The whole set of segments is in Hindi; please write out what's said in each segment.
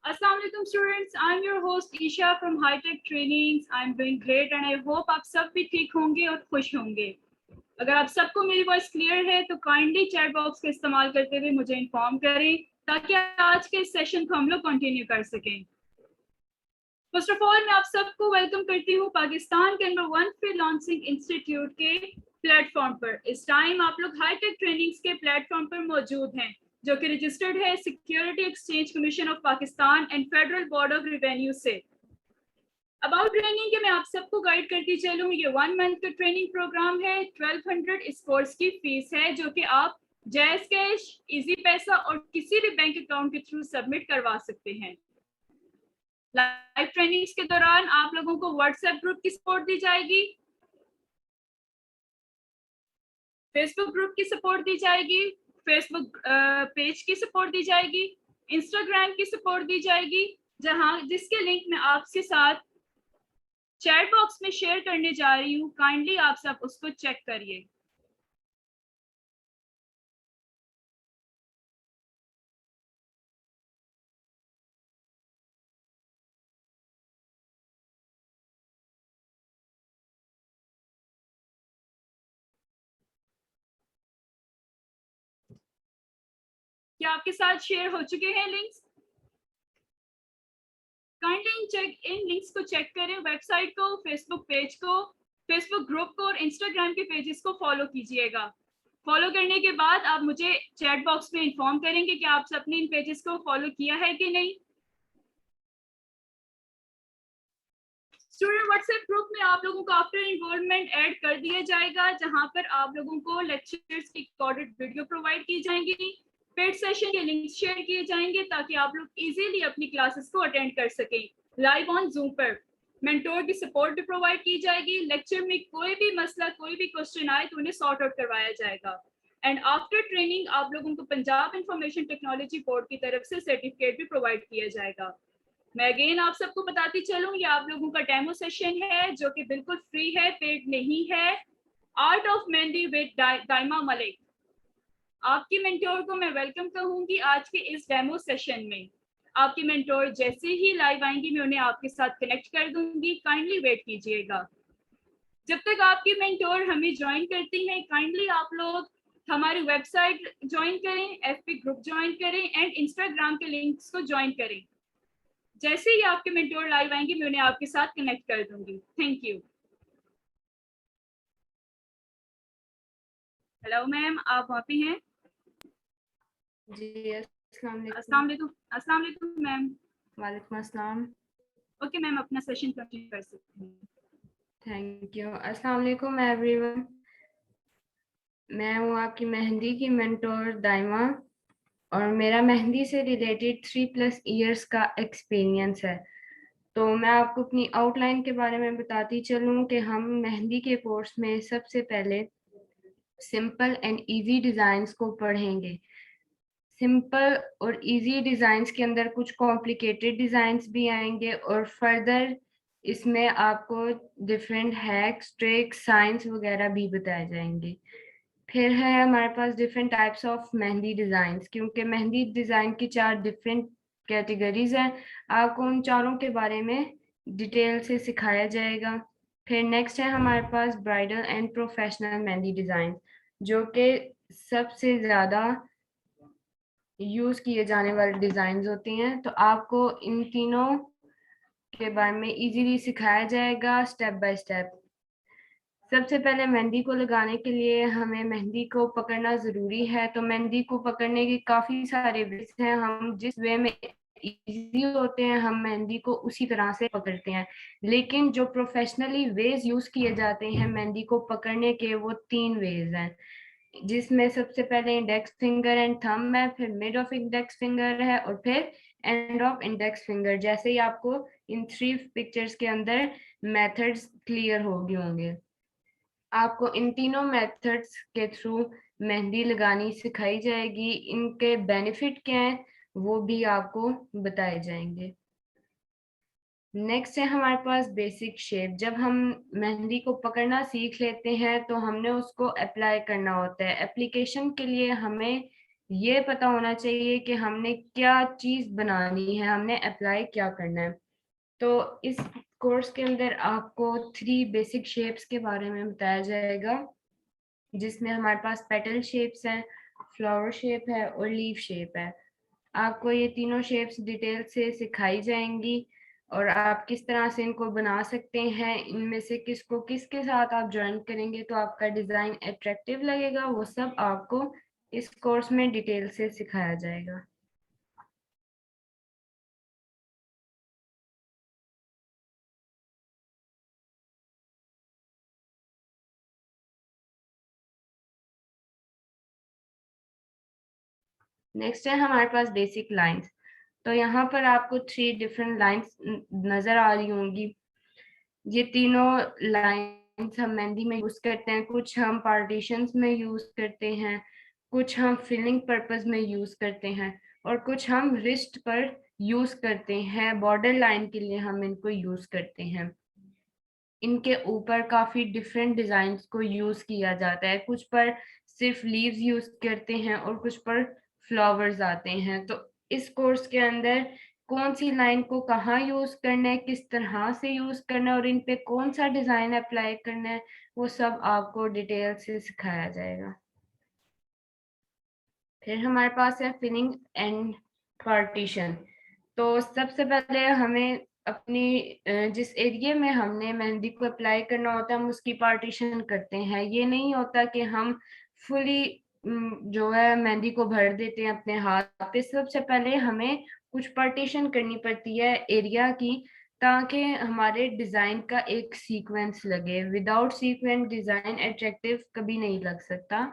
Assalamu alaikum students, I'm your host Isha from High Tech Trainings. I'm doing great and I hope आप सब भी ठीक होंगे और खुश होंगे। अगर आप सबको मेरी वॉइस क्लियर है तो काइंडली चैट बॉक्स का इस्तेमाल करते हुए मुझे इन्फॉर्म करें ताकि आज के सेशन को हम लोग कंटिन्यू कर सकें। फर्स्ट ऑफ ऑल मैं आप सबको वेलकम करती हूँ पाकिस्तान के नंबर 1 फ्रीलांसिंग इंस्टीट्यूट के प्लेटफॉर्म पर। इस टाइम आप लोग हाई टेक ट्रेनिंग्स के प्लेटफॉर्म पर मौजूद हैं जो कि रजिस्टर्ड है security exchange commission of Pakistan and federal board of revenue से। अबाउट ट्रेनिंग के मैं आप सबको गाइड करती चलूँ, ये 1 मंथ का ट्रेनिंग प्रोग्राम है। 1200 इस कोर्स की फीस है जो कि आप जैज़ कैश, इजी पैसा और किसी भी बैंक अकाउंट के थ्रू सबमिट करवा सकते हैं। लाइव ट्रेनिंग्स के दौरान आप लोगों को व्हाट्सएप ग्रुप की सपोर्ट दी जाएगी, फेसबुक ग्रुप की सपोर्ट दी जाएगी, फेसबुक पेज की सपोर्ट दी जाएगी, इंस्टाग्राम की सपोर्ट दी जाएगी, जिसके लिंक मैं आपके साथ चैट बॉक्स में शेयर करने जा रही हूँ। काइंडली आप सब उसको चेक करिए। क्या आपके साथ शेयर हो चुके हैं लिंक्स? काइंडली इन लिंक्स को चेक करें, वेबसाइट को, फेसबुक पेज को, फेसबुक ग्रुप को और इंस्टाग्राम के पेजेस को फॉलो कीजिएगा। फॉलो करने के बाद आप मुझे चैट बॉक्स में इन्फॉर्म करेंगे कि आप सबने इन पेजेस को फॉलो किया है कि नहीं। स्टूडेंट व्हाट्सएप ग्रुप में आप लोगों को आफ्टर इनरोलमेंट ऐड कर दिया जाएगा जहां पर आप लोगों को लेक्चर्स की रिकॉर्डेड वीडियो प्रोवाइड की जाएंगी, पेड सेशन के लिंक शेयर किए जाएंगे ताकि आप लोग इजीली अपनी क्लासेस को अटेंड कर सकें लाइव ऑन जूम पर। मेंटोर की सपोर्ट भी प्रोवाइड की जाएगी। लेक्चर में कोई भी मसला, कोई भी क्वेश्चन आए तो उन्हें सॉर्ट आउट करवाया जाएगा। एंड आफ्टर ट्रेनिंग आप लोगों को पंजाब इंफॉर्मेशन टेक्नोलॉजी बोर्ड की तरफ से सर्टिफिकेट भी प्रोवाइड किया जाएगा। मैं अगेन आप सबको बताती चलूं, ये आप लोगों का डेमो सेशन है जो कि बिल्कुल फ्री है, पेड नहीं है। Art of mehndi with Daima Malik. आपकी मेंटोर को मैं वेलकम कहूंगी आज के इस डेमो सेशन में। आपकी मेंटोर जैसे ही लाइव आएंगी मैं उन्हें आपके साथ कनेक्ट कर दूंगी, काइंडली वेट कीजिएगा। जब तक आपकी मेंटोर हमें ज्वाइन करती हैं, काइंडली आप लोग हमारी वेबसाइट ज्वाइन करें, एफबी ग्रुप ज्वाइन करें एंड इंस्टाग्राम के लिंक्स को ज्वाइन करें। जैसे ही आपके मेंटोर लाइव आएंगे मैं उन्हें आपके साथ कनेक्ट कर दूंगी। Thank you. हेलो मैम, आप वहाँ पे हैं? जी अस्सलाम अस्सलाम वालेकुम मैम। वालेकुम अस्सलाम। ओके मैम, अपना सेशन कंटिन्यू कर सकते हैं। Thank you. अस्सलाम वालेकुम एवरीवन। मैं हूँ आपकी मेहंदी की मेंटोर दाइमा और मेरा मेहंदी से रिलेटेड 3+ इयर्स का एक्सपीरियंस है। तो मैं आपको अपनी आउटलाइन के बारे में बताती चलूँ कि हम मेहंदी के कोर्स में सबसे पहले सिंपल एंड इजी डिज़ाइंस को पढ़ेंगे। सिंपल और इजी डिज़ाइंस के अंदर कुछ कॉम्प्लिकेटेड डिज़ाइंस भी आएंगे और फर्दर इसमें आपको डिफरेंट हैक्स, ट्रिक्स, साइंस वगैरह भी बताए जाएंगे। फिर है हमारे पास different types of mehndi designs, क्योंकि मेहंदी डिज़ाइन की 4 डिफरेंट कैटेगरीज हैं। आपको उन चारों के बारे में डिटेल से सिखाया जाएगा। फिर नेक्स्ट है हमारे पास bridal and professional mehndi design, जो कि सबसे ज़्यादा यूज किए जाने वाले डिजाइन होती हैं। तो आपको इन तीनों के बारे में इजीली सिखाया जाएगा स्टेप बाय स्टेप। सबसे पहले मेहंदी को लगाने के लिए हमें मेहंदी को पकड़ना जरूरी है। तो मेहंदी को पकड़ने के काफी सारे वेज हैं। हम जिस वे में इजी होते हैं हम मेहंदी को उसी तरह से पकड़ते हैं, लेकिन जो प्रोफेशनली वेज यूज किए जाते हैं मेहंदी को पकड़ने के वो 3 वेज हैं, जिसमें सबसे पहले इंडेक्स फिंगर एंड थंब है, फिर मिड ऑफ इंडेक्स फिंगर है और फिर एंड ऑफ इंडेक्स फिंगर। जैसे ही आपको इन 3 पिक्चर्स के अंदर मेथड्स क्लियर हो गए होंगे। आपको इन तीनों मेथड्स के थ्रू मेहंदी लगानी सिखाई जाएगी। इनके बेनिफिट क्या हैं वो भी आपको बताए जाएंगे। नेक्स्ट है हमारे पास बेसिक शेप। जब हम मेहंदी को पकड़ना सीख लेते हैं तो हमने उसको अप्लाई करना होता है। एप्लीकेशन के लिए हमें ये पता होना चाहिए कि हमने क्या चीज बनानी है, हमने अप्लाई क्या करना है। तो इस कोर्स के अंदर आपको 3 बेसिक शेप्स के बारे में बताया जाएगा, जिसमें हमारे पास पेटल शेप्स हैं, फ्लावर शेप है और लीफ शेप है। आपको ये तीनों शेप्स डिटेल से सिखाई जाएंगी और आप किस तरह से इनको बना सकते हैं, इनमें से किसको किसके साथ आप ज्वाइन करेंगे तो आपका डिजाइन अट्रैक्टिव लगेगा, वो सब आपको इस कोर्स में डिटेल से सिखाया जाएगा। नेक्स्ट है हमारे पास बेसिक लाइंस। तो यहाँ पर आपको 3 डिफरेंट लाइंस नजर आ रही होंगी। ये तीनों लाइंस हम मेहंदी में यूज करते हैं, कुछ हम पार्टीशंस में यूज करते हैं, कुछ हम फिलिंग पर्पस में यूज करते हैं और कुछ हम रिस्ट पर यूज करते हैं, बॉर्डर लाइन के लिए हम इनको यूज करते हैं। इनके ऊपर काफी डिफरेंट डिजाइन को यूज किया जाता है, कुछ पर सिर्फ लीव्स यूज करते हैं और कुछ पर फ्लावर्स आते हैं। तो इस कोर्स के अंदर कौन सी लाइन को कहाँ यूज करना है, किस तरह से यूज करना है और इन पे कौन सा डिजाइन अप्लाई करना है, वो सब आपको डिटेल से सिखाया जाएगा। फिर हमारे पास है फिलिंग एंड पार्टीशन। तो सबसे पहले हमें अपनी जिस एरिया में हमने मेहंदी को अप्लाई करना होता है हम उसकी पार्टीशन करते हैं। ये नहीं होता कि हम फुली जो है मेहंदी को भर देते हैं अपने हाथ पे। सबसे पहले हमें कुछ पार्टीशन करनी पड़ती है एरिया की, ताकि हमारे डिजाइन का एक सीक्वेंस लगे। विदाउट सीक्वेंस डिजाइन अट्रैक्टिव कभी नहीं लग सकता।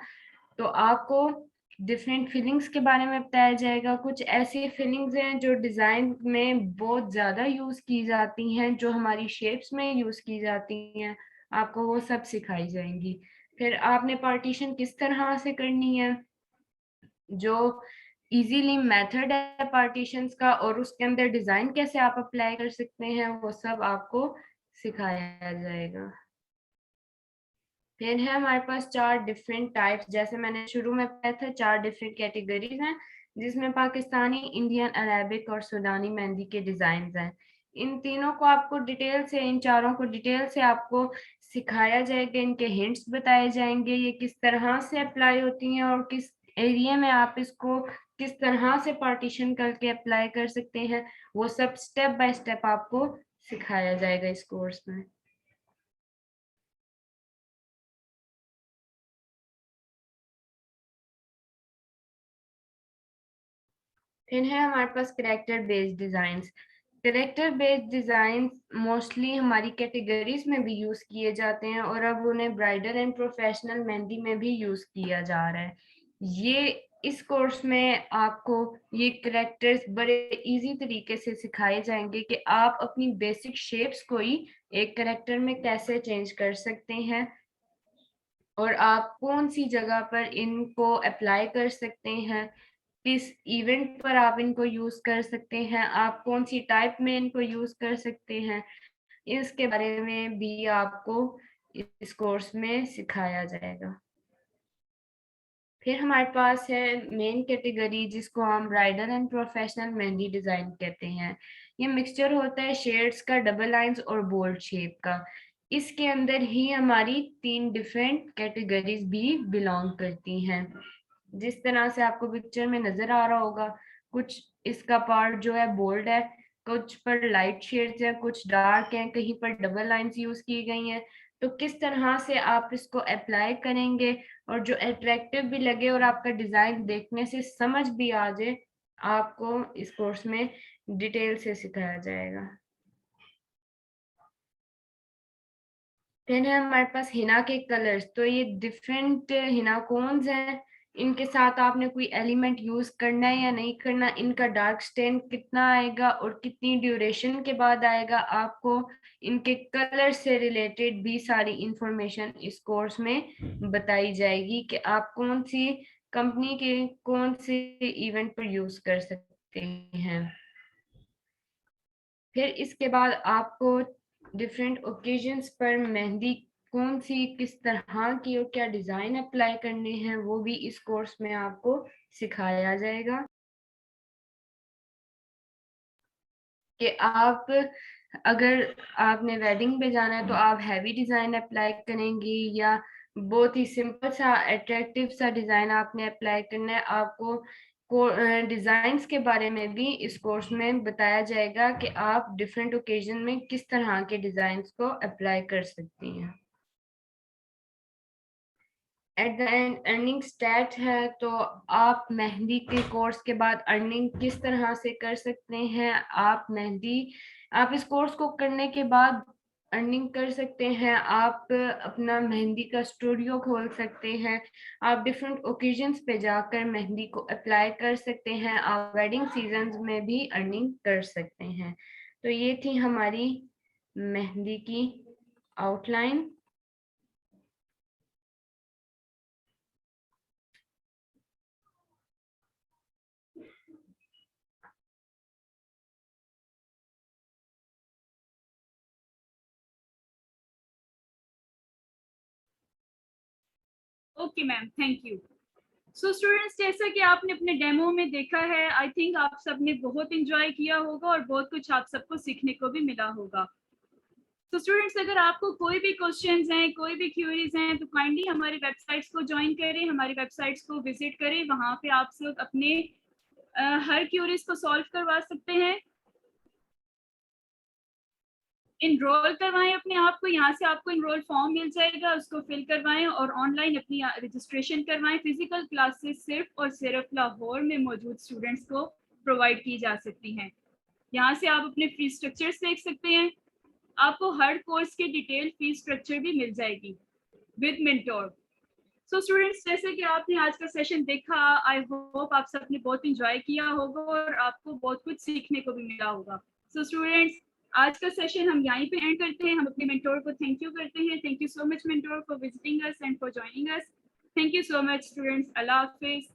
तो आपको डिफरेंट फीलिंग्स के बारे में बताया जाएगा। कुछ ऐसी फीलिंग्स हैं जो डिजाइन में बहुत ज्यादा यूज की जाती हैं, जो हमारी शेप्स में यूज की जाती हैं, आपको वो सब सिखाई जाएंगी। फिर आपने पार्टीशन किस तरह से करनी है, जो इजीली मेथड है पार्टीशंस का और उसके अंदर डिजाइन कैसे आप अप्लाई कर सकते हैं, वो सब आपको सिखाया जाएगा। फिर है हमारे पास 4 डिफरेंट टाइप्स, जैसे मैंने शुरू में बताया था 4 डिफरेंट कैटेगरीज हैं, जिसमें पाकिस्तानी, इंडियन, अरेबिक और सुडानी मेहंदी के डिजाइन हैं। इन तीनों को आपको डिटेल से, इन चारों को डिटेल से आपको सिखाया जाएगा, इनके हिंट्स बताए जाएंगे, ये किस तरह से अप्लाई होती हैं और किस एरिया में आप इसको किस तरह से पार्टीशन करके अप्लाई कर सकते हैं, वो सब स्टेप बाय स्टेप आपको सिखाया जाएगा इस कोर्स में। फिर है हमारे पास character based designs. Character based design mostly हमारी कैटेगरीज में भी यूज किए जाते हैं और अब उन्हें ब्राइडल एंड प्रोफेशनल मेहंदी में भी यूज किया जा रहा है। ये इस कोर्स में आपको ये करेक्टर्स बड़े इजी तरीके से सिखाए जाएंगे कि आप अपनी बेसिक शेप्स को ही एक करेक्टर में कैसे चेंज कर सकते हैं और आप कौन सी जगह पर इनको अप्लाई कर सकते हैं, किस इवेंट पर आप इनको यूज कर सकते हैं, आप कौन सी टाइप में इनको यूज कर सकते हैं, इसके बारे में भी आपको इस कोर्स में सिखाया जाएगा। फिर हमारे पास है मेन कैटेगरी, जिसको हम bridal and professional mehndi design कहते हैं। ये मिक्सचर होता है शेड्स का, डबल लाइंस और बोल्ड शेप का। इसके अंदर ही हमारी 3 डिफरेंट कैटेगरीज भी बिलोंग करती हैं। जिस तरह से आपको पिक्चर में नजर आ रहा होगा, कुछ इसका पार्ट जो है बोल्ड है, कुछ पर लाइट शेड्स हैं, कुछ डार्क हैं, कहीं पर डबल लाइंस यूज की गई हैं। तो किस तरह से आप इसको अप्लाई करेंगे और जो अट्रैक्टिव भी लगे और आपका डिजाइन देखने से समझ भी आ जाए, आपको इस कोर्स में डिटेल से सिखाया जाएगा। फिर है हमारे पास हिना के कलर्स। तो ये डिफरेंट हिना कोन्स हैं, इनके साथ आपने कोई एलिमेंट यूज करना है या नहीं करना, इनका डार्क स्टेन कितना आएगा और कितनी ड्यूरेशन के बाद आएगा, आपको इनके कलर से रिलेटेड भी सारी इंफॉर्मेशन इस कोर्स में बताई जाएगी कि आप कौन सी कंपनी के कौन से इवेंट पर यूज कर सकते हैं। फिर इसके बाद आपको डिफरेंट ओकेजन्स पर मेहंदी किस तरह की और क्या डिजाइन अप्लाई करने हैं, वो भी इस कोर्स में आपको सिखाया जाएगा कि आप अगर आपने वेडिंग पे जाना है तो आप हैवी डिजाइन अप्लाई करेंगी या बहुत ही सिंपल सा अट्रैक्टिव सा डिजाइन आपने अप्लाई करना है। आपको डिजाइन्स के बारे में भी इस कोर्स में बताया जाएगा कि आप डिफरेंट ओकेजन में किस तरह के डिजाइन्स को अप्लाई कर सकती हैं। At the end earning start है, तो आप मेहंदी के कोर्स के बाद अर्निंग किस तरह से कर सकते हैं। आप इस कोर्स को करने के बाद अर्निंग कर सकते हैं। आप अपना मेहंदी का स्टूडियो खोल सकते हैं। आप डिफरेंट ओकेजन्स पे जाकर मेहंदी को अप्लाई कर सकते हैं। आप वेडिंग सीजन में भी अर्निंग कर सकते हैं। तो ये थी हमारी मेहंदी की outline. Okay ma'am, thank you. So students, जैसा कि आपने अपने डेमो में देखा है, आई थिंक आप सबने बहुत इंजॉय किया होगा और बहुत कुछ आप सबको सीखने को भी मिला होगा। तो स्टूडेंट्स, अगर आपको कोई भी क्वेश्चंस हैं, कोई भी क्यूरीज हैं, तो काइंडली हमारी वेबसाइट्स को ज्वाइन करें, हमारी वेबसाइट्स को विजिट करें। वहाँ पे आप सब अपने हर क्यूरीज को सॉल्व करवा सकते हैं। इनरोल करवाएं अपने आप को, यहाँ से आपको इनरोल फॉर्म मिल जाएगा, उसको फिल करवाएं और ऑनलाइन अपनी रजिस्ट्रेशन करवाएं। फिजिकल क्लासेस सिर्फ और सिर्फ लाहौर में मौजूद स्टूडेंट्स को प्रोवाइड की जा सकती हैं। यहाँ से आप अपने फीस स्ट्रक्चर्स देख सकते हैं। आपको हर कोर्स की डिटेल फीस स्ट्रक्चर भी मिल जाएगी विद मेंटोर। सो स्टूडेंट्स, जैसे कि आपने आज का सेशन देखा, आई होप आप सबने बहुत इंजॉय किया होगा और आपको बहुत कुछ सीखने को भी मिला होगा। सो स्टूडेंट्स, आज का सेशन हम यहीं पे एंड करते हैं। हम अपने मेंटोर को थैंक यू करते हैं। Thank you so much mentor for visiting us and for joining us. Thank you so much students. Allah Hafiz.